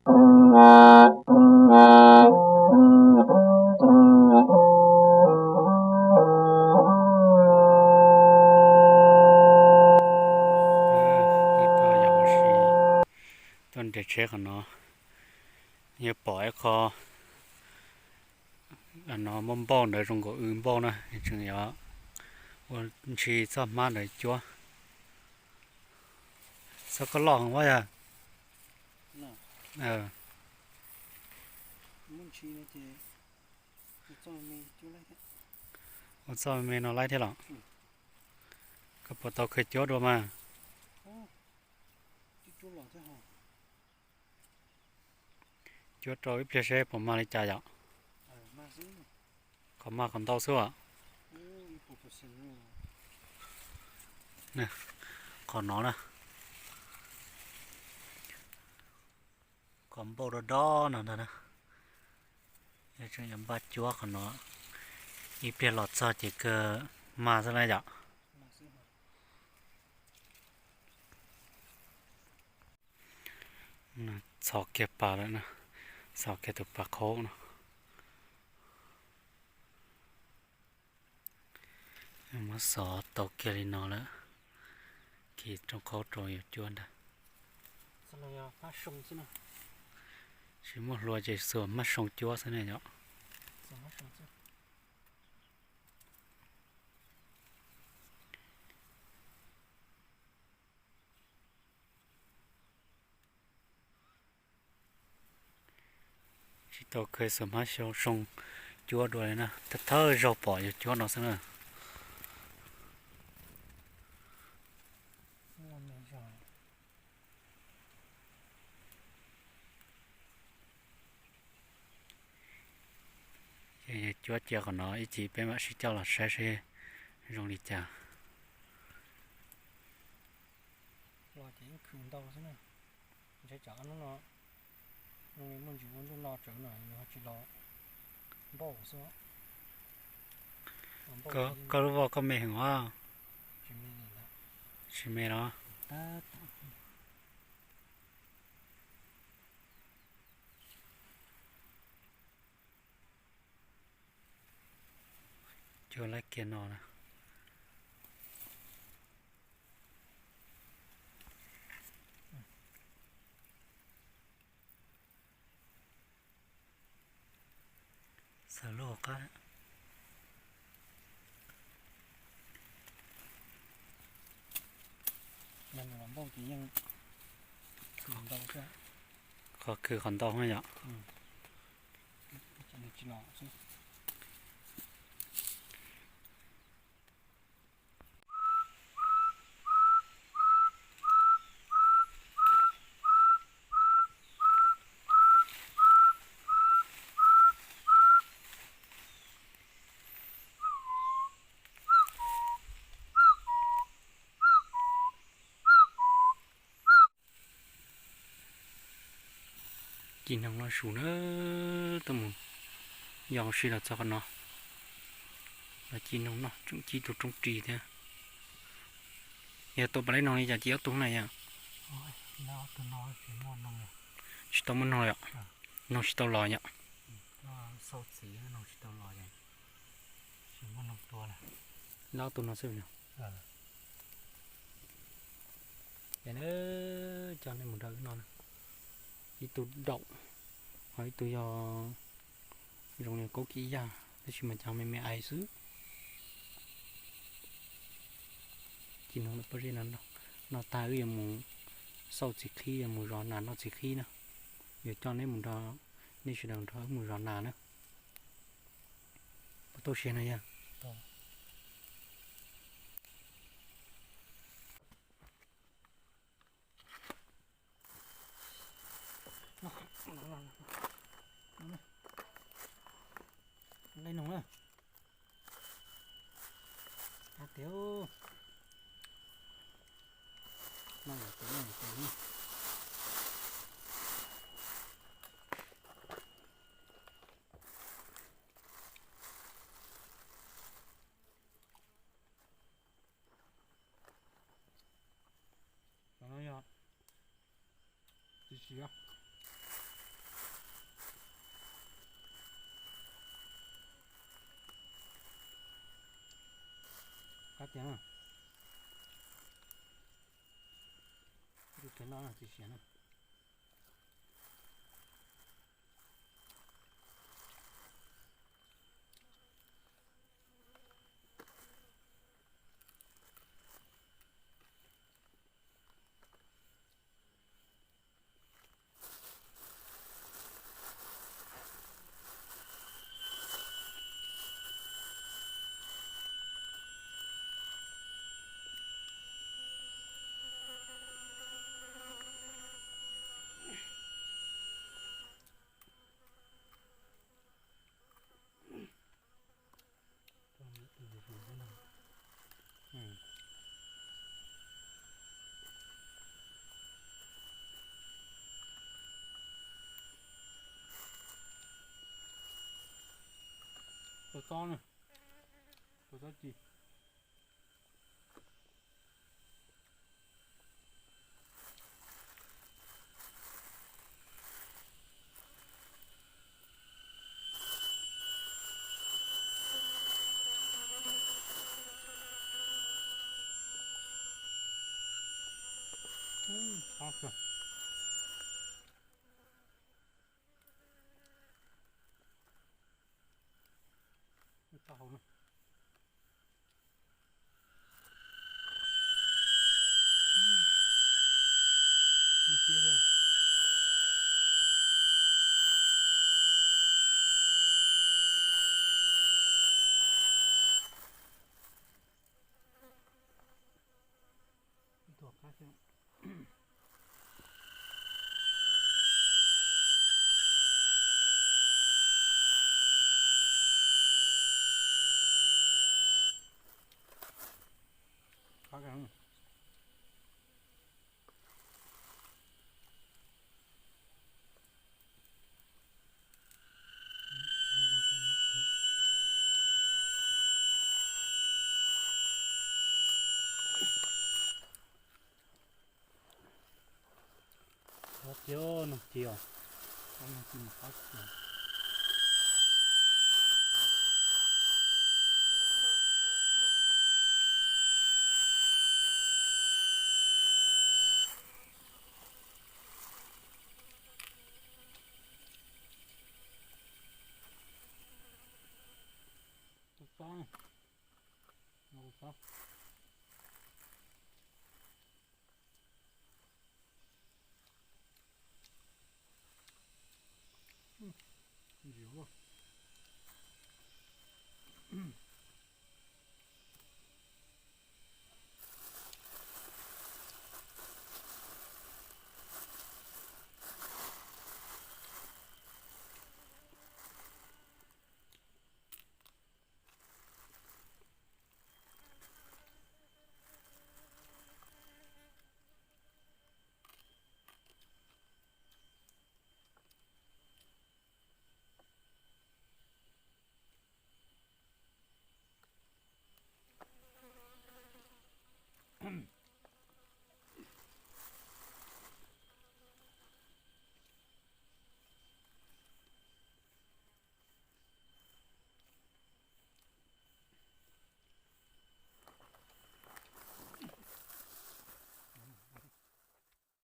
ต้นเด็ดเช็คกันเนาะอย่าปล่อยคออันเนาะมันบ้องเดี๋ยวตรงก็อื่นบ้องนะจึงอย่าวันชีสามารถเลยจ้วสักก็ลองว่าอ่ะเออวันซ้อมเมนเอาไล่ที่หรอก็ปวดตัวเคยจ้วดูมาจ้วตัววิเศษผมมาเลยจ่ายอ่ะเขามาคำเต้าเสื้อเนี่ยขอน้องนะขอมโบรดอนั่นนะจึงยังบาดจ้วขอน้องอีเปียหลอดซอจิกมาซะเลยจ้ะสอกเก็บปลาแล้วนะสอกเก็บตัวปลาโค้งนะมาสอตกเกลินอแล้วขี่ตรงเขาตรงอยู่จวนได้ชิมว่ารัวใจสวมมาส่งจัวซะเนี่ยเนาะชิโตเคยสวมมาส่งจัวด้วยนะแต่เธอเราปล่อยจัวเนาะซะเนี่ยจัวเจียของnóอีจีเป็นว่าชิเจ้าละใช้โรงลิจ่าlo chỉ khử đâu thế này sẽ chở nó nhưng mình chỉ muốn lo chở này nó chỉ lo bỏ xuống ก็รู้ว่าก็ไม่เห็นว่า chỉ mình là ใช่ไหมเนาะ ta จัวไล่เกียร์นอนะสโลก็ mình làm bao chỉ nhưng khử đâu chứ ก็คือคอนโดให้อ่ะ chỉ lo chứ กินทั้งร้อยสูเนอะตัวมึงยาวสิละจักเนาะแล้วกินน้องเนาะจงจีตัวจงจีเนี่ยอย่าตัวไปเล่นน้องนี่จะเจียวตรงไหนอ่ะ ôi nó tôi nói chỉ muốn nó ชิตมันน้อยอ่ะน้องชิตลอยอ่ะ nó sâu xí nó chỉ tao lo vậy chỉ muốn nó to này แล้วตัวน้องเสียเนี่ย เดี๋ยวนี้จานในหมุนได้นอนอีตัวดอกหอยตัวยอโรงเรียนโกกี้ยาแล้วชิมันจะไม่ไอซื้อกินน้องไปเรียนนั่นเนาะนอตายวิ่งมูเศร้าจิขี้มูร้อนนานนอจิขี้นะเดี๋ยวจานในหมุนได้นี่ชุดเดิมเท่ามูร้อนนานนะประตูเชียนอะไรอ่ะ đây nóng à tiêu nó là cái này cái tiếng à cái nó là chỉ xé nó ừ. Tôi to này tôi rất gì awesome. Cái tàu này nó kia hơn thuộc khác chứ khác không nó chiều nó chiều nó chỉ một phát chiều nó to này nó to nhiều quá